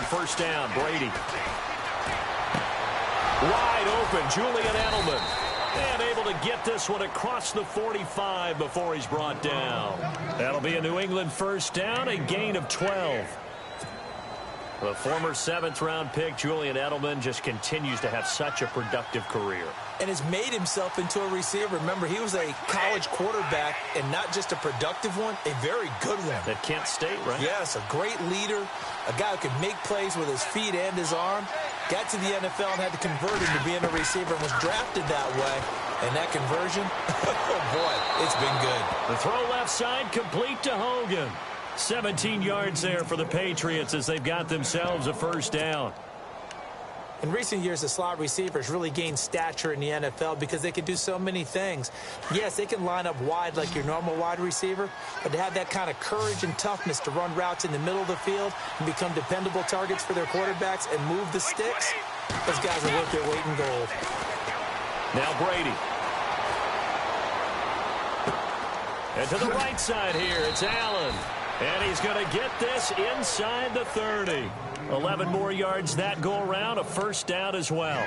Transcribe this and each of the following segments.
first down. Brady. Wide open, Julian Edelman. And able to get this one across the 45 before he's brought down. That'll be a New England first down, a gain of 12. The former 7th-round pick, Julian Edelman, just continues to have such a productive career. And has made himself into a receiver. Remember, he was a college quarterback, and not just a productive one, a very good one. At Kent State, right? Yes, a great leader, a guy who could make plays with his feet and his arm. Got to the NFL and had to convert into being a receiver and was drafted that way. And that conversion, oh boy, it's been good. The throw left side complete to Hogan. 17 yards there for the Patriots as they've got themselves a first down. In recent years, the slot receivers really gained stature in the NFL because they can do so many things. Yes, they can line up wide like your normal wide receiver, but to have that kind of courage and toughness to run routes in the middle of the field and become dependable targets for their quarterbacks and move the sticks, those guys are worth their weight in gold. Now Brady. And to the right side here, it's Allen. And he's going to get this inside the 30. 11 more yards that go around, a first down as well.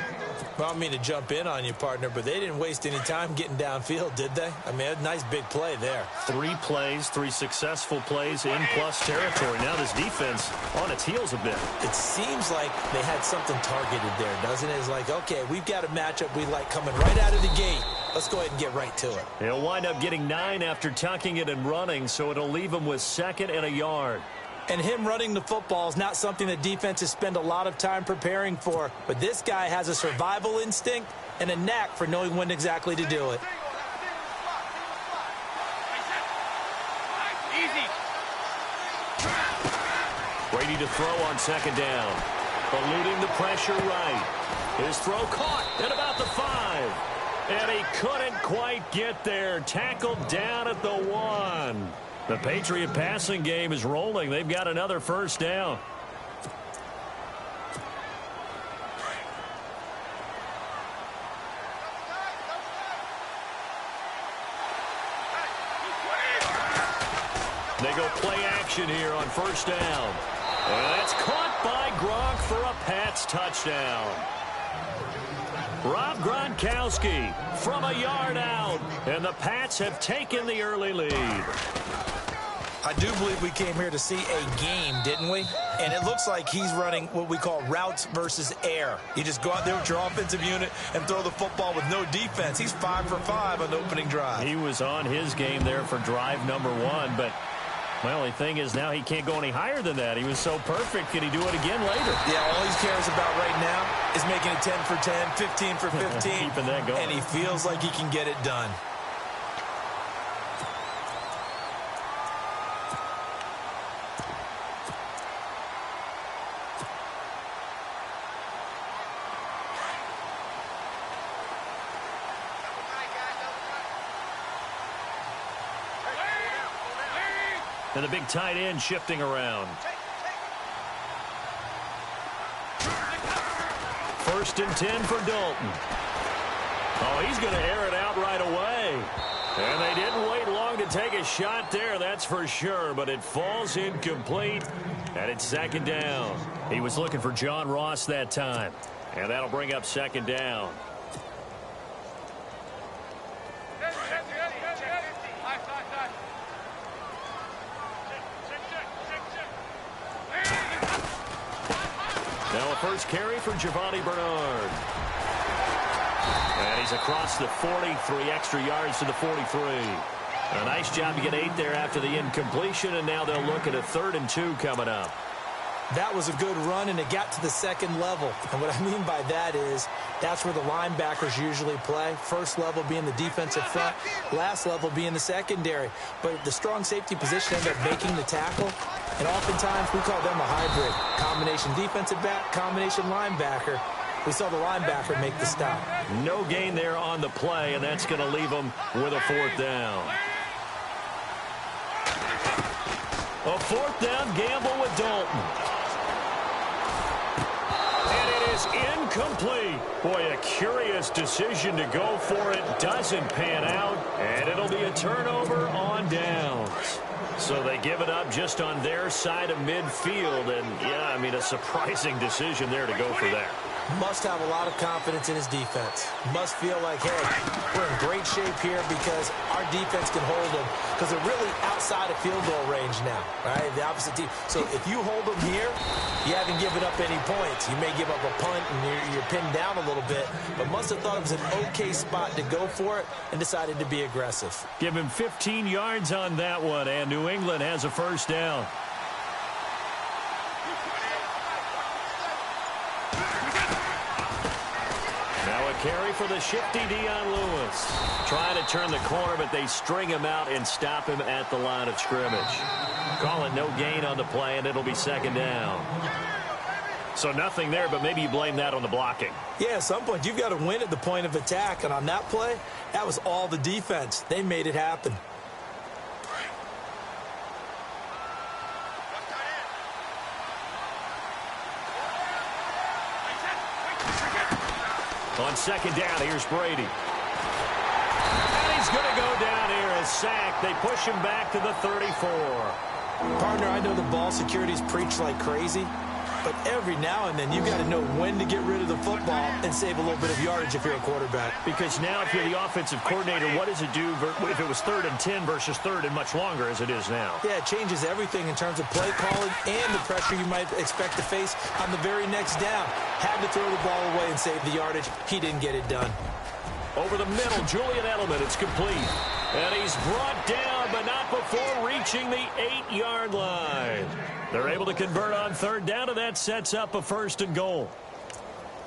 Well, I don't mean to jump in on you, partner, but they didn't waste any time getting downfield, did they? I mean, a nice big play there. 3 plays, 3 successful plays in plus territory. Now this defense on its heels a bit. It seems like they had something targeted there, doesn't it? It's like, okay, we've got a matchup we like coming right out of the gate. Let's go ahead and get right to it. He'll wind up getting 9 after tucking it and running, so it'll leave him with 2nd and a yard. And him running the football is not something that defenses spend a lot of time preparing for. But this guy has a survival instinct and a knack for knowing when exactly to do it. Brady to throw on 2nd down. Eluding the pressure right. His throw caught at about the 5. And he couldn't quite get there. Tackled down at the 1. The Patriot passing game is rolling. They've got another first down. They go play action here on first down. And that's caught by Gronk for a Pats touchdown. Rob Gronkowski from a yard out. And the Pats have taken the early lead. I do believe we came here to see a game, didn't we? And it looks like he's running what we call routes versus air. You just go out there with your offensive unit and throw the football with no defense. He's 5 for 5 on the opening drive. He was on his game there for drive number 1, but my only thing is now he can't go any higher than that. He was so perfect. Can he do it again later? Yeah, all he cares about right now is making it 10 for 10, 15 for 15. Keeping that going. And he feels like he can get it done. And the big tight end shifting around. 1st and 10 for Dalton. Oh, he's going to air it out right away. And they didn't wait long to take a shot there, that's for sure. But it falls incomplete, and it's 2nd down. He was looking for John Ross that time. And that'll bring up 2nd down. Now a first carry for Giovanni Bernard. And he's across the 40, 3 extra yards to the 43. A nice job to get 8 there after the incompletion, and now they'll look at a 3rd and 2 coming up. That was a good run, and it got to the 2nd level. And what I mean by that is that's where the linebackers usually play. First level being the defensive front, last level being the secondary. But the strong safety position ended up making the tackle. And oftentimes we call them a hybrid. Combination defensive back, combination linebacker. We saw the linebacker make the stop. No gain there on the play, and that's going to leave them with a 4th down. A 4th down gamble with Dalton. And it is is incomplete. Boy, a curious decision to go for it. Doesn't pan out, and it'll be a turnover on downs. So they give it up just on their side of midfield. And, yeah, I mean, a surprising decision there to go for that. Must have a lot of confidence in his defense. Must feel like, hey, we're in great shape here because our defense can hold them, because they're really outside of field goal range now, right? The opposite team. So if you hold them here, you haven't given up any points. You may give up a punt and you're pinned down a little bit, but must have thought it was an okay spot to go for it and decided to be aggressive. Give him 15 yards on that one, and New England has a first down. Carry for the shifty Dion Lewis. Trying to turn the corner, but they string him out and stop him at the line of scrimmage. Call it no gain on the play, and it'll be second down. So nothing there, but maybe you blame that on the blocking. Yeah, at some point, you've got to win at the point of attack, and on that play, that was all the defense. They made it happen. On second down, here's Brady. And he's going to go down here, a sack. They push him back to the 34. Partner, I know the ball security's preached like crazy, but every now and then you've got to know when to get rid of the football and save a little bit of yardage if you're a quarterback. Because now if you're the offensive coordinator, what does it do if it was 3rd and 10 versus 3rd and much longer as it is now? Yeah, it changes everything in terms of play calling and the pressure you might expect to face on the very next down. Had to throw the ball away and save the yardage. He didn't get it done. Over the middle, Julian Edelman, it's complete. And he's brought down, but not before reaching the 8-yard line. They're able to convert on 3rd down, and that sets up a 1st and goal.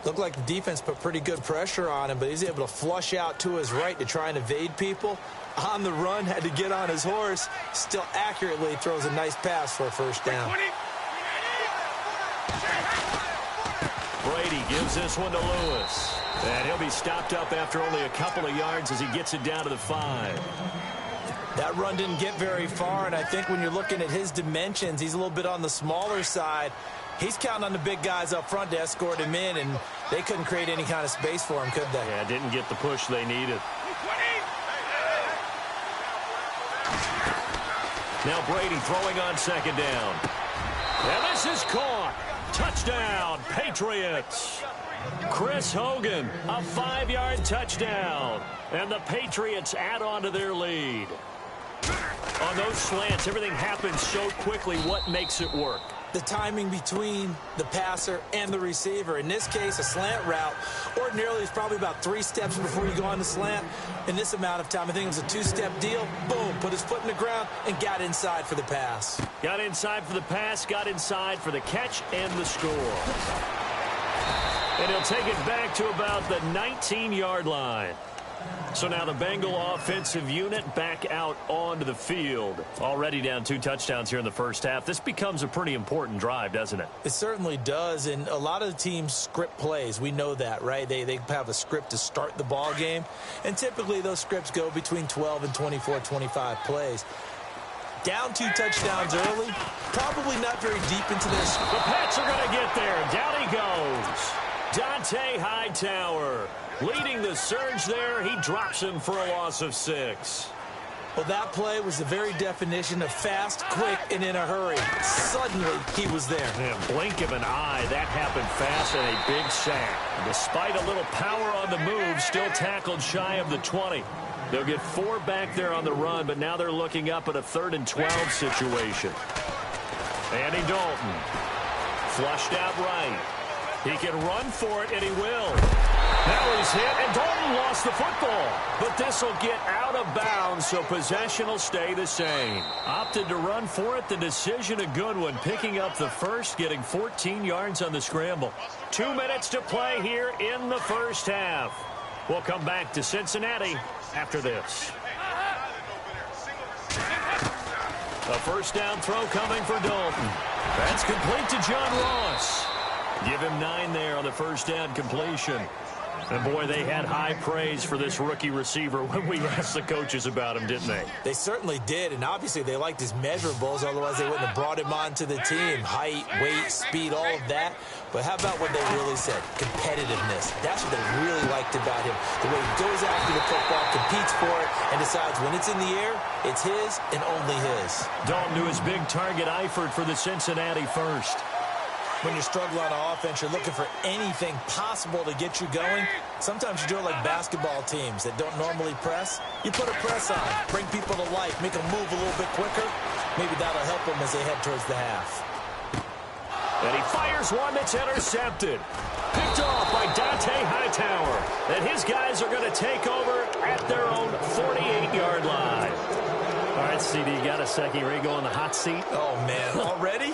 Looked like the defense put pretty good pressure on him, but he's able to flush out to his right to try and evade people. On the run, had to get on his horse. Still accurately throws a nice pass for a 1st down. Brady gives this one to Lewis. And he'll be stopped up after only a couple of yards as he gets it down to the 5. That run didn't get very far, and I think when you're looking at his dimensions, he's a little bit on the smaller side. He's counting on the big guys up front to escort him in, and they couldn't create any kind of space for him, could they? Yeah, didn't get the push they needed. Now Brady throwing on 2nd down. And this is caught. Touchdown, Patriots. Chris Hogan, a 5-yard touchdown. And the Patriots add on to their lead. On those slants, everything happens so quickly. What makes it work? The timing between the passer and the receiver. In this case, a slant route. Ordinarily, it's probably about 3 steps before you go on the slant. In this amount of time, I think it was a 2-step deal. Boom, put his foot in the ground and got inside for the pass. Got inside for the pass, got inside for the catch and the score. And he'll take it back to about the 19-yard line. So now the Bengal offensive unit back out onto the field. Already down 2 touchdowns here in the first half. This becomes a pretty important drive, doesn't it? It certainly does, and a lot of the teams script plays. We know that, right? They have a script to start the ball game, and typically those scripts go between 12 and 24, 25 plays. Down 2 touchdowns early, probably not very deep into this. The Pats are going to get there. Down he goes. Dante Hightower leading the surge there. He drops him for a loss of 6. Well, that play was the very definition of fast, quick, and in a hurry. Suddenly, he was there. Yeah, blink of an eye. That happened fast and a big sack. Despite a little power on the move, still tackled shy of the 20. They'll get 4 back there on the run, but now they're looking up at a 3rd and 12 situation. Andy Dalton flushed out right. He can run for it, and he will. Now he's hit, and Dalton lost the football. But this will get out of bounds, so possession will stay the same. Opted to run for it. The decision a good one, picking up the first, getting 14 yards on the scramble. 2 minutes to play here in the first half. We'll come back to Cincinnati after this. A first down throw coming for Dalton. That's complete to John Ross. Give him 9 there on the first down completion. And, boy, they had high praise for this rookie receiver when we asked the coaches about him, didn't they? They certainly did, and obviously they liked his measurables, otherwise they wouldn't have brought him onto the team. Height, weight, speed, all of that. But how about what they really said? Competitiveness. That's what they really liked about him. The way he goes after the football, competes for it, and decides when it's in the air, it's his and only his. Dalton to his big target, Eifert for the Cincinnati first. When you're struggling on offense, you're looking for anything possible to get you going. Sometimes you do it like basketball teams that don't normally press. You put a press on, bring people to life, make them move a little bit quicker. Maybe that'll help them as they head towards the half. And he fires one that's intercepted. Picked off by Dante Hightower. And his guys are going to take over at their own 48-yard line. All right, CD, you got a second. You ready to go on the hot seat? Oh, man. Already?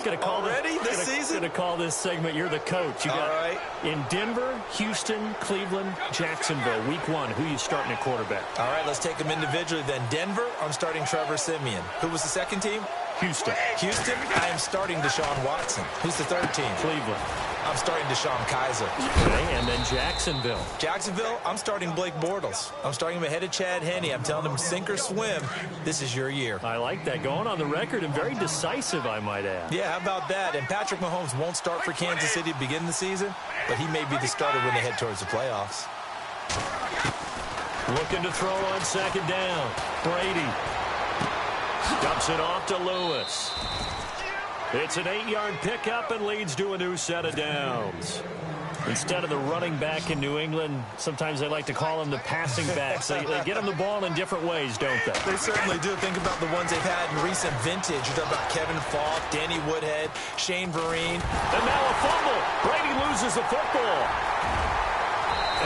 This season? Going to call this segment, you're the coach. You got all right. In Denver, Houston, Cleveland, Jacksonville, week 1. Who are you starting at quarterback? All right, let's take them individually then. Denver, I'm starting Trevor Siemian. Who was the second team? Houston. Houston, I am starting Deshaun Watson. Who's the third team? Cleveland. I'm starting Deshaun Kaiser. Okay, and then Jacksonville. Jacksonville, I'm starting Blake Bortles. I'm starting him ahead of Chad Henne. I'm telling him sink or swim. This is your year. I like that. Going on the record and very decisive, I might add. Yeah, how about that? And Patrick Mahomes won't start for Kansas City to begin the season, but he may be the starter when they head towards the playoffs. Looking to throw on second down. Brady. Dumps it off to Lewis. It's an 8-yard pickup and leads to a new set of downs. Instead of the running back in New England, sometimes they like to call them the passing backs. They get them the ball in different ways, don't they? They certainly do. Think about the ones they've had in recent vintage. You talk about Kevin Falk, Danny Woodhead, Shane Vereen. And now a fumble. Brady loses the football.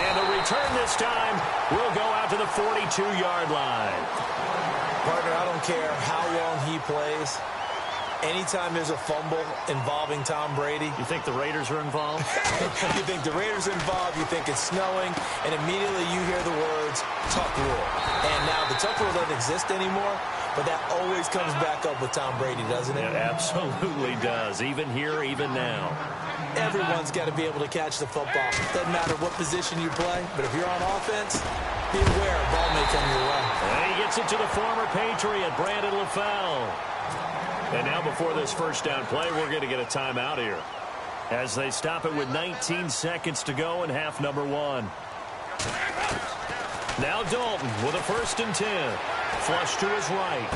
And the return this time will go out to the 42-yard line. Partner, I don't care how long he plays. Anytime there's a fumble involving Tom Brady. You think the Raiders are involved? You think the Raiders are involved, you think it's snowing, and immediately you hear the words, Tuck Rule. And now the Tuck Rule doesn't exist anymore, but that always comes back up with Tom Brady, doesn't it? It absolutely does, even here, even now. Everyone's got to be able to catch the football. Doesn't matter what position you play, but if you're on offense, be aware a ball may come your way. And he gets it to the former Patriot, Brandon LaFell. And now before this first down play, we're going to get a timeout here as they stop it with 19 seconds to go in half number 1. Now Dalton with a 1st and 10. Flush to his right.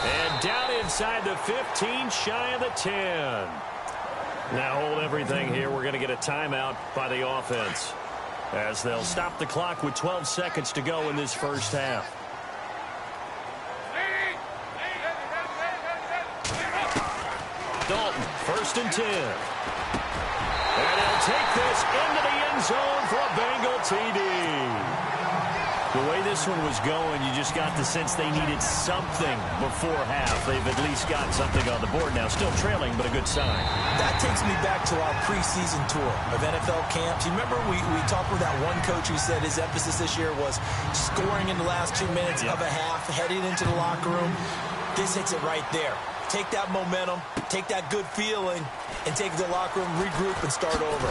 And down inside the 15, shy of the 10. Now hold everything here. We're going to get a timeout by the offense as they'll stop the clock with 12 seconds to go in this first half. Dalton, 1st and 10. And he'll take this into the end zone for a Bengal TD. The way this one was going, you just got the sense they needed something before half. They've at least got something on the board now. Still trailing, but a good sign. That takes me back to our preseason tour of NFL camps. You remember we talked with that one coach who said his emphasis this year was scoring in the last 2 minutes of a half, heading into the locker room. This hits it right there. Take that momentum, take that good feeling, and take the locker room, regroup, and start over.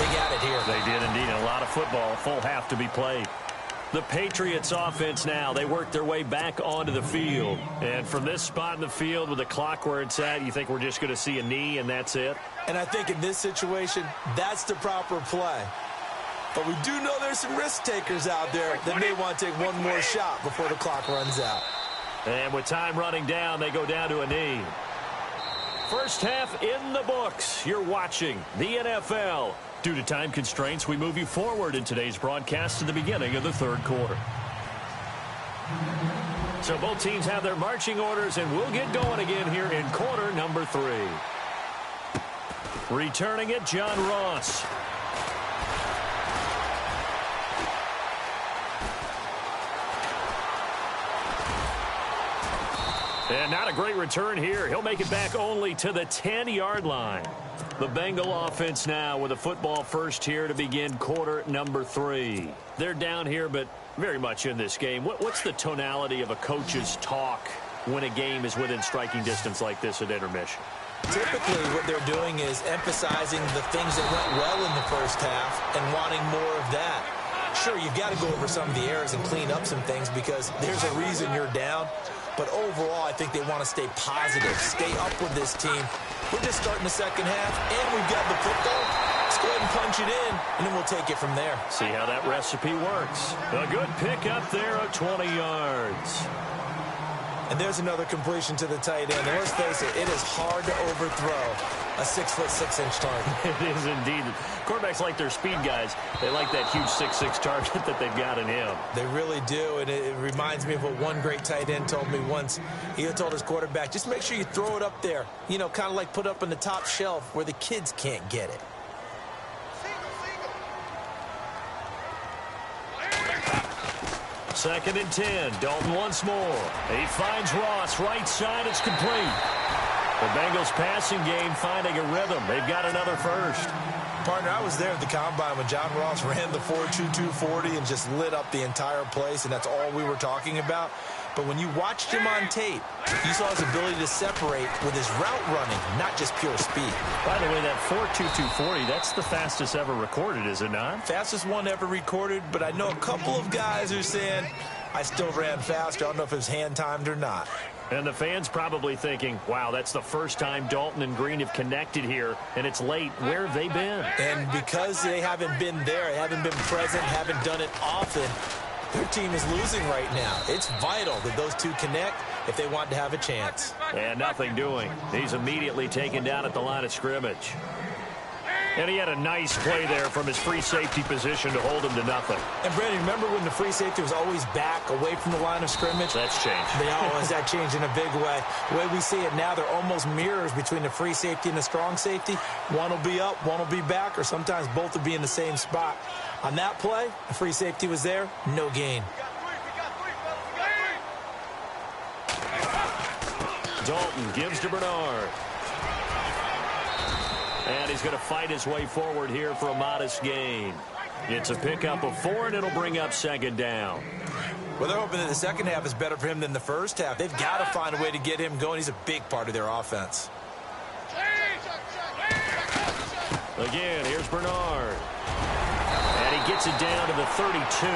They got it here. They did indeed. A lot of football, full half to be played. The Patriots offense now, they work their way back onto the field. And from this spot in the field with the clock where it's at, you think we're just going to see a knee and that's it? And I think in this situation, that's the proper play. But we do know there's some risk takers out there that may want to take one more shot before the clock runs out. And with time running down, they go down to a knee. First half in the books. You're watching the NFL. Due to time constraints, we move you forward in today's broadcast to the beginning of the third quarter. So both teams have their marching orders, and we'll get going again here in quarter number 3. Returning it, John Ross. And not a great return here. He'll make it back only to the 10-yard line. The Bengal offense now with a football first here to begin quarter number 3. They're down here, but very much in this game. What's the tonality of a coach's talk when a game is within striking distance like this at intermission? Typically, what they're doing is emphasizing the things that went well in the first half and wanting more of that. Sure, you've got to go over some of the errors and clean up some things because there's a reason you're down. But overall, I think they want to stay positive, stay up with this team. We're just starting the second half, and we've got the football. Let's go ahead and punch it in, and then we'll take it from there. See how that recipe works. A good pickup there of 20 yards. And there's another completion to the tight end. And let's face it, it is hard to overthrow a 6'6" target. It is indeed. Quarterbacks like their speed guys. They like that huge 6'6" target that they've got in him. They really do, and it reminds me of what one great tight end told me once. He told his quarterback, just make sure you throw it up there, you know, kind of like put up on the top shelf where the kids can't get it. Second and 10. Dalton once more. He finds Ross. Right side. It's complete. The Bengals passing game finding a rhythm. They've got another first. Partner, I was there at the Combine when John Ross ran the 4.22 40 and just lit up the entire place, and that's all we were talking about. But when you watched him on tape, you saw his ability to separate with his route running, not just pure speed. By the way, that 4.22 40, that's the fastest ever recorded, is it not? Fastest one ever recorded, but I know a couple of guys who are saying, I still ran faster. I don't know if it was hand-timed or not. And the fans probably thinking, wow, that's the first time Dalton and Green have connected here, and it's late. Where have they been? And because they haven't been there, haven't been present, haven't done it often, their team is losing right now. It's vital that those two connect if they want to have a chance. And nothing doing. He's immediately taken down at the line of scrimmage. And he had a nice play there from his free safety position to hold him to nothing. And, Brandon, remember when the free safety was always back away from the line of scrimmage? That's changed. That changed in a big way. The way we see it now, they're almost mirrors between the free safety and the strong safety. One will be up, one will be back, or sometimes both will be in the same spot. On that play, the free safety was there, no gain. Dalton gives to Bernard. And he's going to fight his way forward here for a modest gain. It's a pickup of 4, and it'll bring up second down. Well, they're hoping that the second half is better for him than the first half. They've got to find a way to get him going. He's a big part of their offense. Again, here's Bernard. And he gets it down to the 32.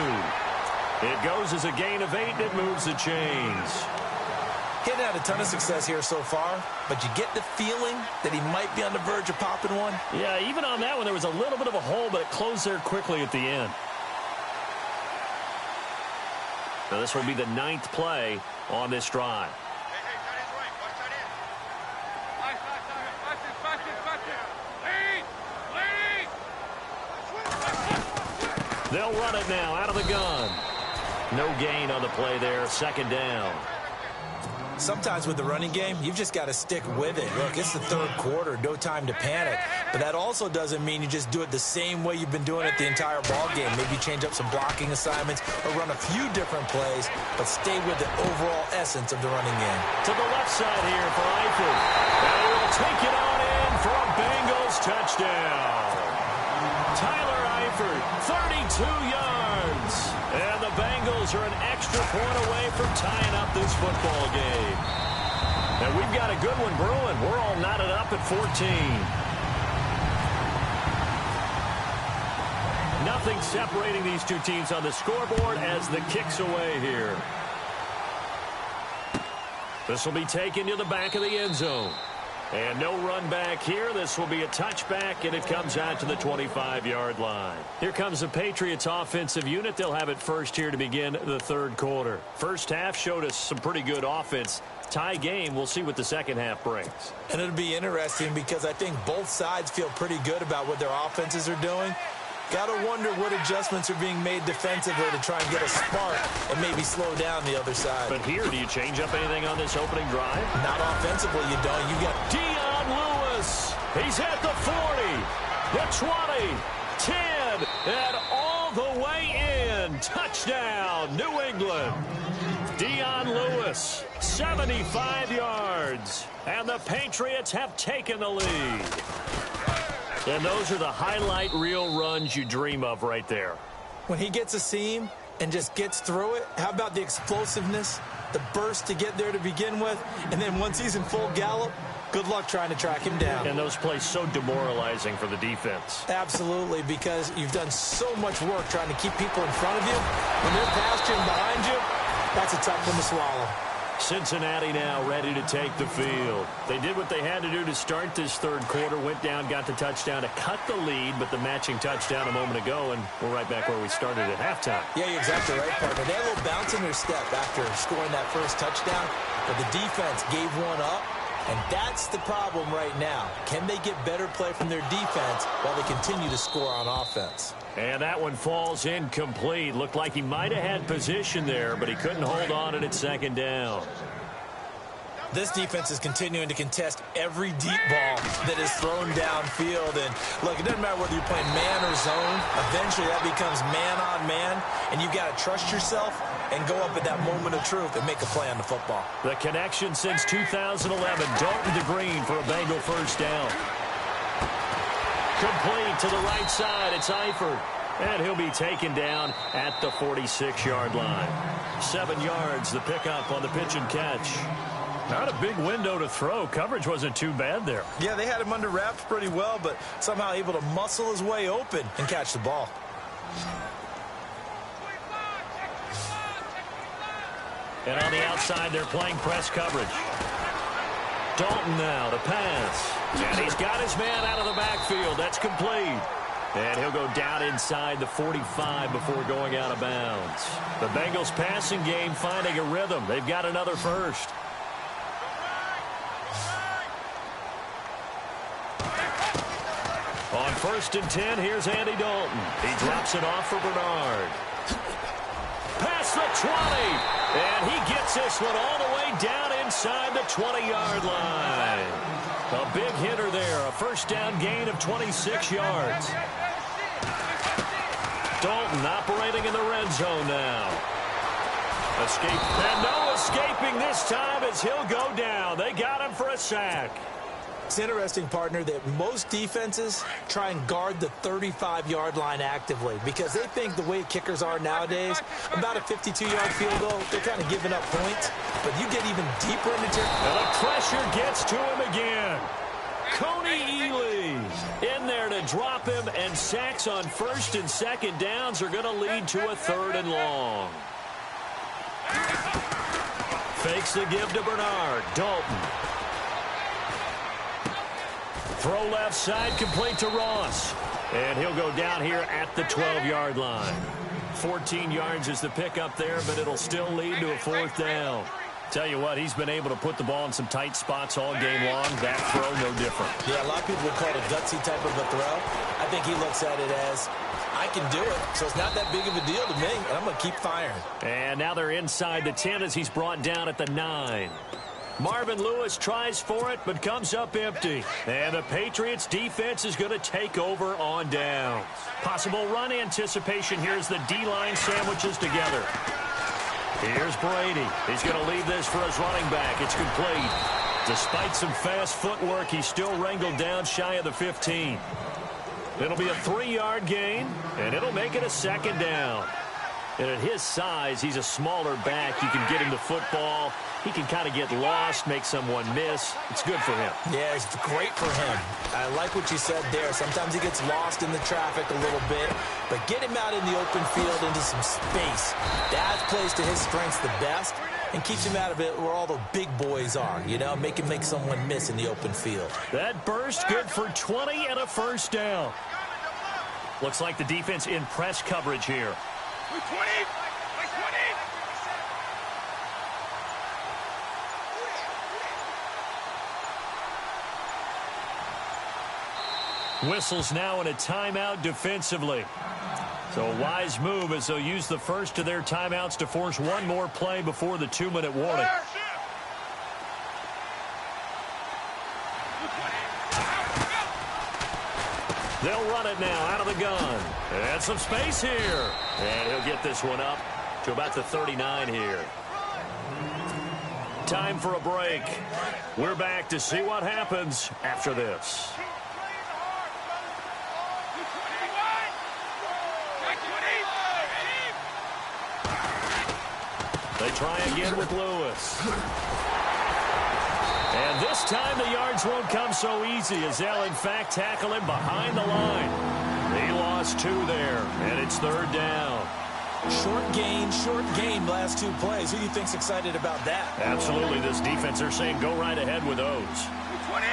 It goes as a gain of 8, and it moves the chains. Getting had a ton of success here so far, but you get the feeling that he might be on the verge of popping one. Yeah, even on that one, there was a little bit of a hole, but it closed there quickly at the end. Now, this will be the 9th play on this drive. They'll run it now out of the gun. No gain on the play there, second down. Sometimes with the running game, you've just got to stick with it. Look, it's the third quarter, no time to panic. But that also doesn't mean you just do it the same way you've been doing it the entire ball game. Maybe change up some blocking assignments or run a few different plays, but stay with the overall essence of the running game. To the left side here for Eifert. And he will take it on in for a Bengals touchdown. Tyler Eifert, 32 yards. And the Bengals are an extra point away from tying up this football game. And we've got a good one brewing. We're all knotted up at 14. Nothing separating these two teams on the scoreboard as the kick's away here. This will be taken to the back of the end zone. And no run back here. This will be a touchback, and it comes out to the 25-yard line. Here comes the Patriots offensive unit. They'll have it first here to begin the third quarter. First half showed us some pretty good offense. Tie game. We'll see what the second half brings. And it'll be interesting because I think both sides feel pretty good about what their offenses are doing. Got to wonder what adjustments are being made defensively to try and get a spark and maybe slow down the other side. But here, do you change up anything on this opening drive? Not offensively, you don't. You got Dion Lewis. He's at the 40, the 20, 10, and all the way in. Touchdown, New England. Dion Lewis, 75 yards. And the Patriots have taken the lead. And those are the highlight reel runs you dream of right there. When he gets a seam and just gets through it, how about the explosiveness, the burst to get there to begin with, and then once he's in full gallop, good luck trying to track him down. And those plays so demoralizing for the defense. Absolutely, because you've done so much work trying to keep people in front of you. When they're past you and behind you, that's a tough one to swallow. Cincinnati now ready to take the field. They did what they had to do to start this third quarter, went down, got the touchdown to cut the lead, but the matching touchdown a moment ago, and we're right back where we started at halftime. Yeah, you're exactly right, partner. They had a little bounce in their step after scoring that first touchdown, but the defense gave one up, and that's the problem right now. Can they get better play from their defense while they continue to score on offense? And that one falls incomplete. Looked like he might have had position there, but he couldn't hold on at second down. This defense is continuing to contest every deep ball that is thrown downfield. And, look, it doesn't matter whether you're playing man or zone. Eventually, that becomes man on man, and you've got to trust yourself and go up at that moment of truth and make a play on the football. The connection since 2011. Dalton to Green for a Bengal first down. Complete to the right side. It's Eifert. And he'll be taken down at the 46-yard line. 7 yards, the pickup on the pitch and catch. Not a big window to throw. Coverage wasn't too bad there. Yeah, they had him under wraps pretty well, but somehow able to muscle his way open and catch the ball. And on the outside, they're playing press coverage. Dalton now to pass. And he's got his man out of the backfield. That's complete. And he'll go down inside the 45 before going out of bounds. The Bengals passing game finding a rhythm. They've got another first. On 1st and 10, here's Andy Dalton. He drops it off for Bernard. Past the 20. And he gets this one all the way down inside the 20-yard line. A big hitter there. A first down gain of 26 yards. Dalton operating in the red zone now. Escape. And no escaping this time as he'll go down. They got him for a sack. It's interesting, partner, that most defenses try and guard the 35-yard line actively because they think the way kickers are nowadays, about a 52-yard field goal, they're kind of giving up points. But you get even deeper into territory. And the pressure gets to him again. Coney Ely in there to drop him, and sacks on 1st and 2nd downs are going to lead to a 3rd and long. Fakes the give to Bernard. Dalton. Throw left side, complete to Ross. And he'll go down here at the 12-yard line. 14 yards is the pickup there, but it'll still lead to a 4th down. Tell you what, he's been able to put the ball in some tight spots all game long. That throw, no different. Yeah, a lot of people would call it a gutsy type of a throw. I think he looks at it as, I can do it, so it's not that big of a deal to me, and I'm going to keep firing. And now they're inside the 10 as he's brought down at the 9. Marvin Lewis tries for it, but comes up empty. And the Patriots defense is going to take over on downs. Possible run anticipation here as the D-line sandwiches together. Here's Brady. He's going to leave this for his running back. It's complete. Despite some fast footwork, he's still wrangled down shy of the 15. It'll be a 3-yard gain, and it'll make it a 2nd down. And at his size, he's a smaller back. You can get him the football. He can kind of get lost, make someone miss. It's good for him. Yeah, it's great for him. I like what you said there. Sometimes he gets lost in the traffic a little bit, but get him out in the open field into some space. That plays to his strengths the best and keeps him out of it where all the big boys are, you know, make him make someone miss in the open field. That burst good for 20 and a 1st down. Looks like the defense in press coverage here. Whistles now in a timeout defensively. So a wise move as they'll use the first of their timeouts to force one more play before the 2-minute warning. They'll run it now out of the gun. And some space here. And he'll get this one up to about the 39 here. Time for a break. We're back to see what happens after this. They try again with Lewis. And this time the yards won't come so easy as they'll, in fact, tackle him behind the line. He lost 2 there, and it's 3rd down. Short gain last 2 plays. Who do you think's excited about that? Absolutely. This defense, they're saying go right ahead with those. 20.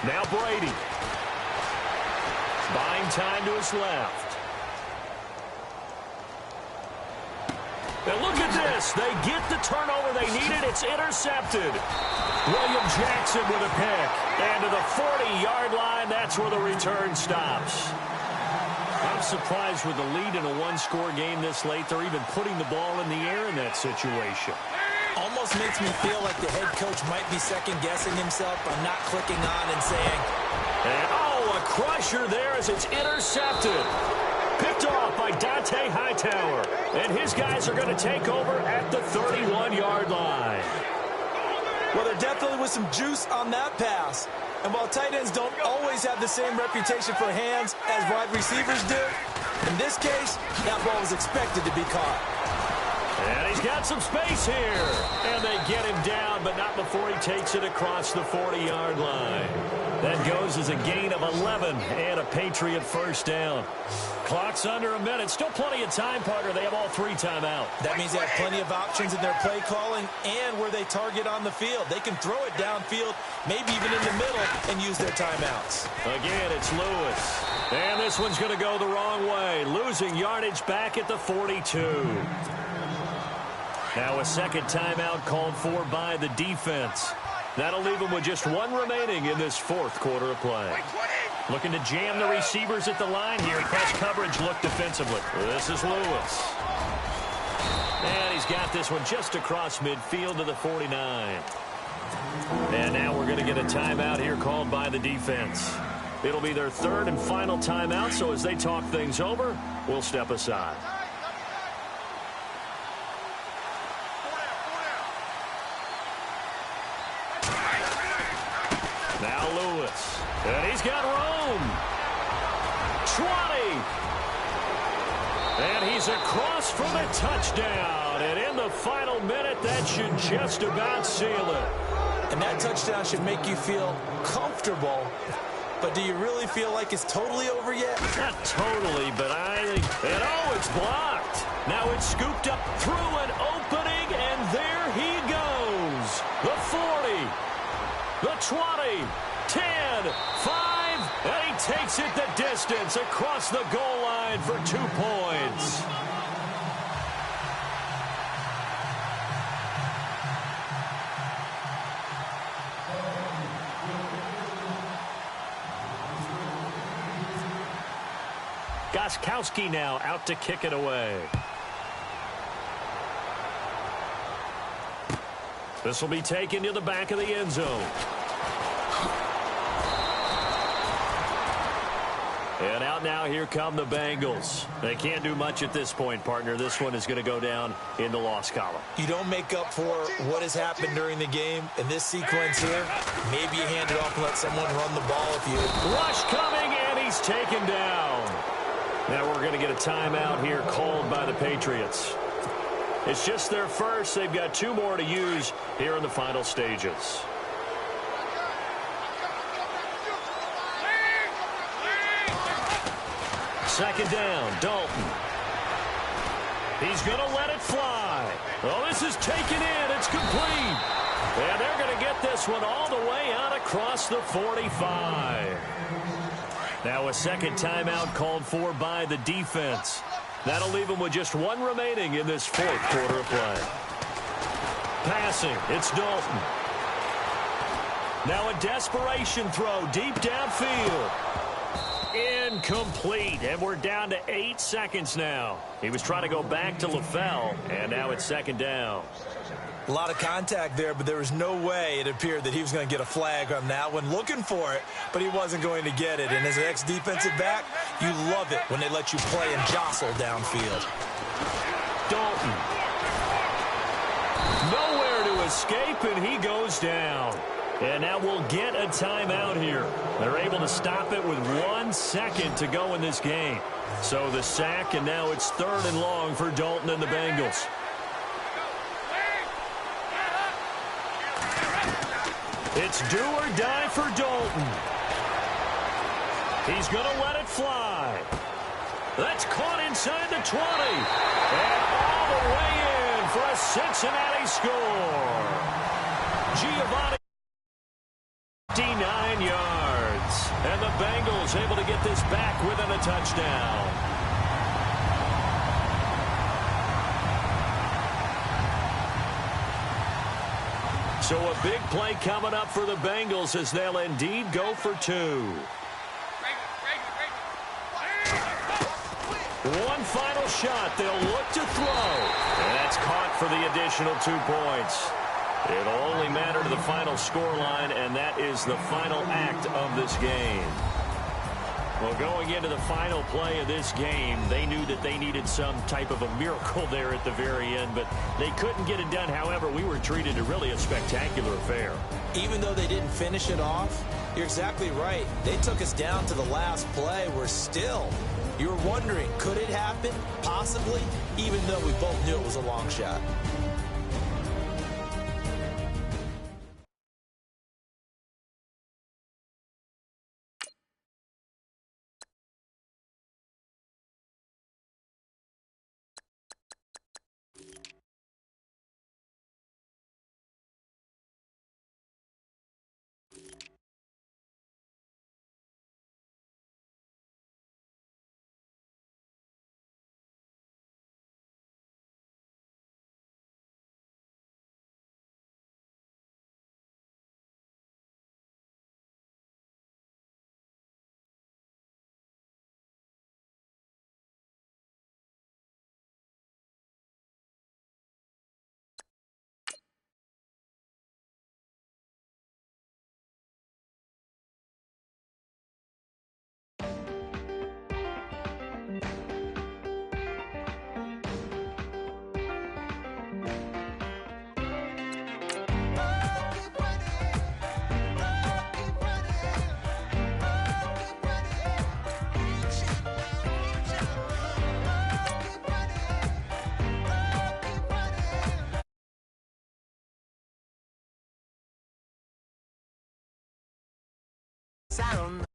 Now Brady. Buying time to his left. And look at this. They get the turnover they needed. It's intercepted. William Jackson with a pick. And to the 40-yard line, that's where the return stops. I'm surprised with the lead in a one-score game this late. They're even putting the ball in the air in that situation. Almost makes me feel like the head coach might be second-guessing himself by not clicking on and saying, and, oh, a crusher there as it's intercepted. Picked off by Dante Hightower. And his guys are going to take over at the 31-yard line. Well, there definitely was some juice on that pass. And while tight ends don't always have the same reputation for hands as wide receivers do, in this case, that ball was expected to be caught. And he's got some space here. And they get him down, but not before he takes it across the 40-yard line. That goes as a gain of 11 and a Patriot first down. Clock's under a minute. Still plenty of time, partner. They have all 3 timeouts. That means they have plenty of options in their play calling and where they target on the field. They can throw it downfield, maybe even in the middle, and use their timeouts. Again, it's Lewis. And this one's going to go the wrong way. Losing yardage back at the 42. Now a second timeout called for by the defense. That'll leave them with just 1 remaining in this 4th quarter of play. Looking to jam the receivers at the line here. Press coverage look defensively. This is Lewis. And he's got this one just across midfield to the 49. And now we're going to get a timeout here called by the defense. It'll be their 3rd and final timeout, so as they talk things over, we'll step aside. Now Lewis. And he's got room. 20. And he's across for the touchdown. And in the final minute, that should just about seal it. And that touchdown should make you feel comfortable. But do you really feel like it's totally over yet? Not totally, but I think... And oh, it's blocked. Now it's scooped up through an opening, and there he goes. The 40. The 20, 10, 5, and he takes it the distance across the goal line for 2 points. Gostkowski now out to kick it away. This will be taken to the back of the end zone. And out now, here come the Bengals. They can't do much at this point, partner. This one is going to go down in the loss column. You don't make up for what has happened during the game. In this sequence here, maybe you hand it off and let someone run the ball if you... Rush coming, and he's taken down. Now we're going to get a timeout here called by the Patriots. It's just their first. They've got 2 more to use here in the final stages. Second down, Dalton. He's going to let it fly. Oh, this is taken in. It's complete. And they're going to get this one all the way out across the 45. Now a second timeout called for by the defense. That'll leave them with just 1 remaining in this 4th quarter of play. Passing, it's Dalton. Now a desperation throw deep downfield. Incomplete, and we're down to 8 seconds now. He was trying to go back to LaFell, and now it's second down. A lot of contact there, but there was no way it appeared that he was going to get a flag on that one. Looking for it, but he wasn't going to get it. And as an ex-defensive back, you love it when they let you play and jostle downfield. Dalton. Nowhere to escape, and he goes down. And now we'll get a timeout here. They're able to stop it with 1 second to go in this game. So the sack, and now it's 3rd and long for Dalton and the Bengals. It's do or die for Dalton. He's going to let it fly. That's caught inside the 20. And all the way in for a Cincinnati score. Giovanni, 59 yards. And the Bengals able to get this back within a touchdown. So a big play coming up for the Bengals as they'll indeed go for 2. One final shot. They'll look to throw. And that's caught for the additional 2 points. It'll only matter to the final scoreline, and that is the final act of this game. Well, going into the final play of this game, they knew that they needed some type of a miracle there at the very end, but they couldn't get it done. However, we were treated to really a spectacular affair. Even though they didn't finish it off, you're exactly right. They took us down to the last play. We're still, you're wondering, could it happen? Possibly, even though we both knew it was a long shot. Sound.